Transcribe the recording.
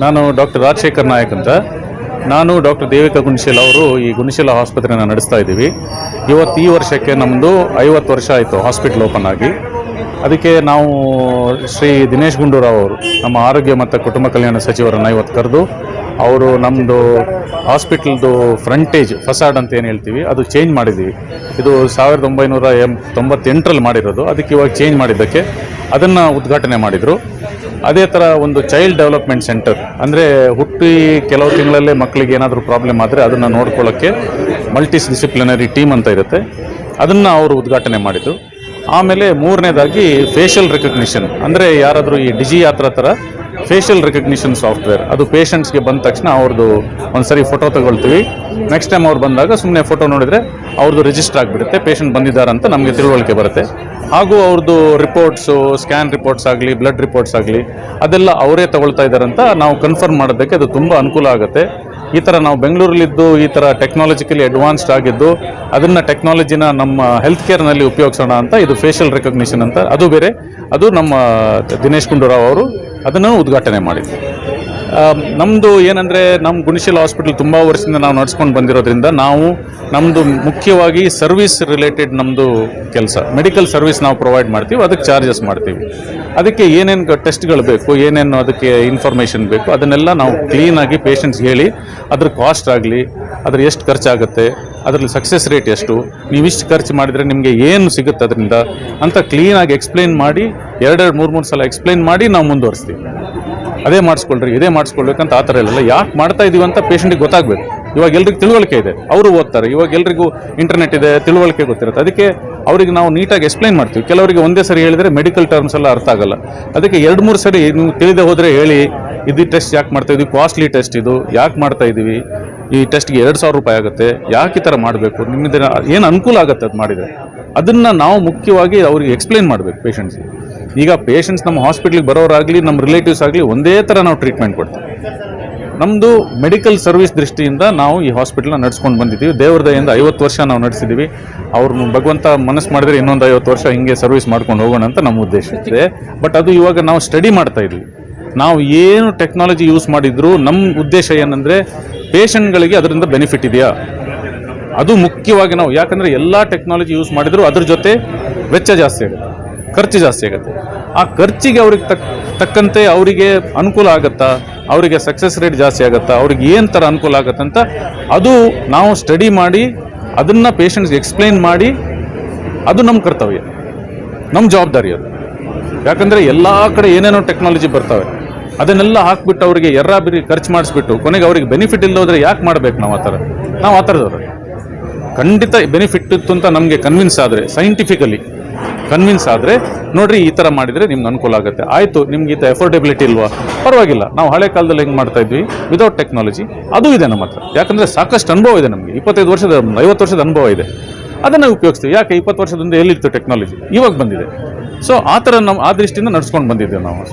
ನಾನು ಡಾಕ್ಟರ್ ರಾಜಶೇಖರ್ ನಾಯಕ್ ಅಂತ. ನಾನು ಡಾಕ್ಟರ್ ದೇವಿಕಾ ಗುಣಶೀಲ ಅವರು ಈ ಗುಣಶೀಲ ಆಸ್ಪತ್ರೆನ ನಡೆಸ್ತಾ ಇದ್ದೀವಿ. ಈ ವರ್ಷಕ್ಕೆ ನಮ್ಮದು 50 ವರ್ಷ ಆಯಿತು ಹಾಸ್ಪಿಟ್ಲ್ ಓಪನ್ ಆಗಿ. ಅದಕ್ಕೆ ನಾವು ಶ್ರೀ ದಿನೇಶ್ ಗುಂಡೂರಾವ್ ಅವರು ನಮ್ಮ ಆರೋಗ್ಯ ಮತ್ತು ಕುಟುಂಬ ಕಲ್ಯಾಣ ಸಚಿವರನ್ನು ಇವತ್ತು ಕರೆದು ಅವರು ನಮ್ಮದು ಹಾಸ್ಪಿಟಲ್ದು ಫ್ರಂಟೇಜ್ ಫಸಾಡ್ ಅಂತ ಏನು ಹೇಳ್ತೀವಿ ಅದು ಚೇಂಜ್ ಮಾಡಿದ್ದೀವಿ. ಇದು 1998ರಲ್ಲಿ ಮಾಡಿರೋದು. ಅದಕ್ಕೆ ಇವಾಗ ಚೇಂಜ್ ಮಾಡಿದ್ದಕ್ಕೆ ಅದನ್ನು ಉದ್ಘಾಟನೆ ಮಾಡಿದರು. ಅದೇ ಥರ ಒಂದು ಚೈಲ್ಡ್ ಡೆವಲಪ್ಮೆಂಟ್ ಸೆಂಟರ್, ಅಂದರೆ ಹುಟ್ಟಿ ಕೆಲವು ತಿಂಗಳಲ್ಲೇ ಮಕ್ಕಳಿಗೆ ಏನಾದರೂ ಪ್ರಾಬ್ಲಮ್ ಆದರೆ ಅದನ್ನು ನೋಡ್ಕೊಳ್ಳೋಕ್ಕೆ ಮಲ್ಟಿ ಡಿಸಿಪ್ಲಿನರಿ ಟೀಮ್ ಅಂತ ಇರುತ್ತೆ, ಅದನ್ನು ಅವರು ಉದ್ಘಾಟನೆ ಮಾಡಿದರು. ಆಮೇಲೆ ಮೂರನೇದಾಗಿ ಫೇಶಿಯಲ್ ರೆಕಗ್ನಿಷನ್, ಅಂದರೆ ಯಾರಾದರೂ ಈ ಡಿಜಿ ಯಾತ್ರ ಥರ ಫೇಶಿಯಲ್ ರೆಕಗ್ನಿಷನ್ ಸಾಫ್ಟ್ವೇರ್, ಅದು ಪೇಷಂಟ್ಸ್ಗೆ ಬಂದ ತಕ್ಷಣ ಅವ್ರದ್ದು ಒಂದು ಸರಿ ಫೋಟೋ ತಗೊಳ್ತೀವಿ. ನೆಕ್ಸ್ಟ್ ಟೈಮ್ ಅವ್ರು ಬಂದಾಗ ಸುಮ್ಮನೆ ಫೋಟೋ ನೋಡಿದರೆ ಅವ್ರದ್ದು ರಿಜಿಸ್ಟರ್ ಆಗಿಬಿಡುತ್ತೆ, ಪೇಷಂಟ್ ಬಂದಿದ್ದಾರೆ ಅಂತ ನಮಗೆ ತಿಳುವಳಿಕೆ ಬರುತ್ತೆ. ಹಾಗೂ ಅವ್ರದ್ದು ರಿಪೋರ್ಟ್ಸು, ಸ್ಕ್ಯಾನ್ ರಿಪೋರ್ಟ್ಸ್ ಆಗಲಿ, ಬ್ಲಡ್ ರಿಪೋರ್ಟ್ಸ್ ಆಗಲಿ, ಅದೆಲ್ಲ ಅವರೇ ತಗೊಳ್ತಾ ಇದ್ದಾರಂತ ನಾವು ಕನ್ಫರ್ಮ್ ಮಾಡೋದಕ್ಕೆ ಅದು ತುಂಬ ಅನುಕೂಲ ಆಗುತ್ತೆ. ಈ ಥರ ನಾವು ಬೆಂಗಳೂರಲ್ಲಿದ್ದು ಈ ಥರ ಟೆಕ್ನಾಲಜಿಕಲಿ ಅಡ್ವಾನ್ಸ್ಡ್ ಆಗಿದ್ದು ಅದನ್ನು ಟೆಕ್ನಾಲಜಿನ ನಮ್ಮ ಹೆಲ್ತ್ ಕೇರ್ನಲ್ಲಿ ಉಪಯೋಗಿಸೋಣ ಅಂತ ಇದು ಫೇಶಿಯಲ್ ರೆಕಗ್ನಿಷನ್ ಅಂತ, ಅದು ಬೇರೆ, ಅದು ನಮ್ಮ ದಿನೇಶ್ ಗುಂಡೂರಾವ್ ಅವರು ಅದನ್ನು ಉದ್ಘಾಟನೆ ಮಾಡಿದ್ರು. ನಮ್ಮದು ಏನಂದರೆ ನಮ್ಮ ಗುಣಶೀಲ ಹಾಸ್ಪಿಟಲ್ ತುಂಬ ವರ್ಷದಿಂದ ನಾವು ನಡ್ಸ್ಕೊಂಡು ಬಂದಿರೋದ್ರಿಂದ ನಾವು ನಮ್ಮದು ಮುಖ್ಯವಾಗಿ ಸರ್ವಿಸ್ ರಿಲೇಟೆಡ್ ನಮ್ಮದು ಕೆಲಸ, ಮೆಡಿಕಲ್ ಸರ್ವಿಸ್ ನಾವು ಪ್ರೊವೈಡ್ ಮಾಡ್ತೀವಿ, ಅದಕ್ಕೆ ಚಾರ್ಜಸ್ ಮಾಡ್ತೀವಿ. ಅದಕ್ಕೆ ಏನೇನು ಟೆಸ್ಟ್ಗಳು ಬೇಕು, ಏನೇನು ಅದಕ್ಕೆ ಇನ್ಫಾರ್ಮೇಷನ್ ಬೇಕು, ಅದನ್ನೆಲ್ಲ ನಾವು ಕ್ಲೀನಾಗಿ ಪೇಷಂಟ್ಸ್ಗೆ ಹೇಳಿ ಅದ್ರ ಕಾಸ್ಟ್ ಆಗಲಿ, ಅದ್ರ ಎಷ್ಟು ಖರ್ಚಾಗುತ್ತೆ, ಅದರಲ್ಲಿ ಸಕ್ಸಸ್ ರೇಟ್ ಎಷ್ಟು, ನೀವಿಷ್ಟು ಖರ್ಚು ಮಾಡಿದರೆ ನಿಮಗೆ ಏನು ಸಿಗುತ್ತೆ ಅದರಿಂದ ಅಂತ ಕ್ಲೀನಾಗಿ ಎಕ್ಸ್ಪ್ಲೈನ್ ಮಾಡಿ 2-3 ಸಲ ಎಕ್ಸ್ಪ್ಲೈನ್ ಮಾಡಿ ನಾವು ಮುಂದುವರಿಸ್ತೀವಿ. ಅದೇ ಮಾಡಿಸ್ಕೊಳ್ರಿ, ಇದೇ ಮಾಡಿಸ್ಕೊಳ್ಬೇಕಂತ ಆ ಥರ ಇಲ್ಲ. ಯಾಕೆ ಮಾಡ್ತಾ ಇದ್ದೀವಿ ಅಂತ ಪೇಷಂಟಿಗೆ ಗೊತ್ತಾಗಬೇಕು. ಇವಾಗ ಎಲ್ರಿಗೂ ತಿಳುವಳಿಕೆ ಇದೆ, ಅವರು ಓದ್ತಾರೆ, ಇವಾಗ ಎಲ್ರಿಗೂ ಇಂಟರ್ನೆಟ್ ಇದೆ, ತಿಳುವಳಿಕೆ ಗೊತ್ತಿರುತ್ತೆ. ಅದಕ್ಕೆ ಅವರಿಗೆ ನಾವು ನೀಟಾಗಿ ಎಕ್ಸ್ಪ್ಲೈನ್ ಮಾಡ್ತೀವಿ. ಕೆಲವರಿಗೆ ಒಂದೇ ಸರಿ ಹೇಳಿದರೆ ಮೆಡಿಕಲ್ ಟರ್ಮ್ಸ್ ಎಲ್ಲ ಅರ್ಥ ಆಗಲ್ಲ. ಅದಕ್ಕೆ 2-3 ಸರಿ ನೀವು ತಿಳಿದೇ ಹೋದರೆ ಹೇಳಿ, ಇದು ಟೆಸ್ಟ್ ಯಾಕೆ ಮಾಡ್ತಾ ಇದ್ದೀವಿ, ಕಾಸ್ಟ್ಲಿ ಟೆಸ್ಟ್ ಇದು ಯಾಕೆ ಮಾಡ್ತಾ ಇದ್ದೀವಿ, ಈ ಟೆಸ್ಟ್ಗೆ 2,000 ರೂಪಾಯಿ ಆಗುತ್ತೆ, ಯಾಕೆ ಈ ಥರ ಮಾಡಬೇಕು, ನಿಮ್ಮಿಂದ ಏನು ಅನುಕೂಲ ಆಗುತ್ತೆ ಅದು ಮಾಡಿದರೆ, ಅದನ್ನು ನಾವು ಮುಖ್ಯವಾಗಿ ಅವ್ರಿಗೆ ಎಕ್ಸ್ಪ್ಲೈನ್ ಮಾಡಬೇಕು ಪೇಷಂಟ್ಸ್ಗೆ. ಈಗ ಪೇಷಂಟ್ಸ್ ನಮ್ಮ ಹಾಸ್ಪಿಟ್ಲಿಗೆ ಬರೋರಾಗಲಿ, ನಮ್ಮ ರಿಲೇಟಿವ್ಸ್ ಆಗಲಿ ಒಂದೇ ಥರ ನಾವು ಟ್ರೀಟ್ಮೆಂಟ್ ಕೊಡ್ತೀವಿ. ನಮ್ಮದು ಮೆಡಿಕಲ್ ಸರ್ವಿಸ್ ದೃಷ್ಟಿಯಿಂದ ನಾವು ಈ ಹಾಸ್ಪಿಟಲ್ನ ನಡೆಸ್ಕೊಂಡು ಬಂದಿದ್ದೀವಿ. ದೇವ್ರ ದಯೆಯಿಂದ 50 ವರ್ಷ ನಾವು ನಡೆಸಿದ್ದೀವಿ. ಅವ್ರನ್ನ ಭಗವಂತ ಮನಸ್ಸು ಮಾಡಿದರೆ ಇನ್ನೊಂದು 50 ವರ್ಷ ಹಿಂಗೆ ಸರ್ವಿಸ್ ಮಾಡ್ಕೊಂಡು ಹೋಗೋಣ ಅಂತ ನಮ್ಮ ಉದ್ದೇಶ ಇದೆ. ಬಟ್ ಅದು ಇವಾಗ ನಾವು ಸ್ಟಡಿ ಮಾಡ್ತಾ ಇದ್ದೀವಿ. ನಾವು ಏನು ಟೆಕ್ನಾಲಜಿ ಯೂಸ್ ಮಾಡಿದ್ರು ನಮ್ಮ ಉದ್ದೇಶ ಏನಂದರೆ ಪೇಷಂಟ್ಗಳಿಗೆ ಅದರಿಂದ ಬೆನಿಫಿಟ್ ಇದೆಯಾ, ಅದು ಮುಖ್ಯವಾಗಿ ನಾವು. ಯಾಕಂದರೆ ಎಲ್ಲ ಟೆಕ್ನಾಲಜಿ ಯೂಸ್ ಮಾಡಿದ್ರು ಅದ್ರ ಜೊತೆ ವೆಚ್ಚ ಜಾಸ್ತಿ ಆಗುತ್ತೆ, ಖರ್ಚು ಜಾಸ್ತಿ ಆಗುತ್ತೆ. ಆ ಖರ್ಚಿಗೆ ಅವ್ರಿಗೆ ತಕ್ಕಂತೆ ಅವರಿಗೆ ಅನುಕೂಲ ಆಗುತ್ತಾ, ಅವರಿಗೆ ಸಕ್ಸಸ್ ರೇಟ್ ಜಾಸ್ತಿ ಆಗುತ್ತಾ, ಅವ್ರಿಗೆ ಏನು ಥರ ಅನುಕೂಲ ಆಗುತ್ತೆ ಅಂತ ಅದು ನಾವು ಸ್ಟಡಿ ಮಾಡಿ ಅದನ್ನು ಪೇಷಂಟ್ಸ್ಗೆ ಎಕ್ಸ್ಪ್ಲೈನ್ ಮಾಡಿ, ಅದು ನಮ್ಮ ಕರ್ತವ್ಯ, ನಮ್ಮ ಜವಾಬ್ದಾರಿ ಅದು. ಯಾಕಂದರೆ ಎಲ್ಲ ಕಡೆ ಏನೇನೋ ಟೆಕ್ನಾಲಜಿ ಬರ್ತವೆ, ಅದನ್ನೆಲ್ಲ ಹಾಕ್ಬಿಟ್ಟು ಅವರಿಗೆ ಬಿರಿ ಖರ್ಚು ಮಾಡಿಸ್ಬಿಟ್ಟು ಕೊನೆಗೆ ಅವ್ರಿಗೆ ಬೆನಿಫಿಟ್ ಇಲ್ಲದೋದ್ರೆ ಯಾಕೆ ಮಾಡಬೇಕು ನಾವು ಆ ಥರದವ್ರು. ಖಂಡಿತ ಬೆನಿಫಿಟ್ ಇತ್ತು ಅಂತ ನಮಗೆ ಕನ್ವಿನ್ಸ್ ಆದರೆ, ಸೈಂಟಿಫಿಕಲಿ ಕನ್ವಿನ್ಸ್ ಆದರೆ, ನೋಡ್ರಿ ಈ ಥರ ಮಾಡಿದರೆ ನಿಮ್ಗೆ ಅನುಕೂಲ ಆಗುತ್ತೆ. ಆಯಿತು, ನಿಮ್ಗೆ ಇದು ಎಫೋರ್ಡೆಬಿಲಿಟಿ ಇಲ್ವಾ, ಪರವಾಗಿಲ್ಲ, ನಾವು ಹಳೆ ಕಾಲದಲ್ಲಿ ಹೆಂಗೆ ಮಾಡ್ತಾ ಇದ್ವಿ ವಿದೌಟ್ ಟೆಕ್ನಾಲಜಿ, ಅದು ಇದೆ ನಮ್ಮ ಹತ್ರ. ಯಾಕಂದರೆ ಸಾಕಷ್ಟು ಅನುಭವ ಇದೆ ನಮಗೆ, 25 ವರ್ಷದ 50 ವರ್ಷದ ಅನುಭವ ಇದೆ, ಅದನ್ನು ಉಪಯೋಗಿಸ್ತೀವಿ. ಯಾಕೆ 20 ವರ್ಷದಿಂದ ಎಲ್ಲಿತ್ತು ಟೆಕ್ನಾಲಜಿ, ಇವಾಗ ಬಂದಿದೆ. ಸೊ ಆ ಥರ ನಾವು ಆ ದೃಷ್ಟಿಯಿಂದ ನಡ್ಸ್ಕೊಂಡು ಬಂದಿದ್ದೇವೆ ನಾವು.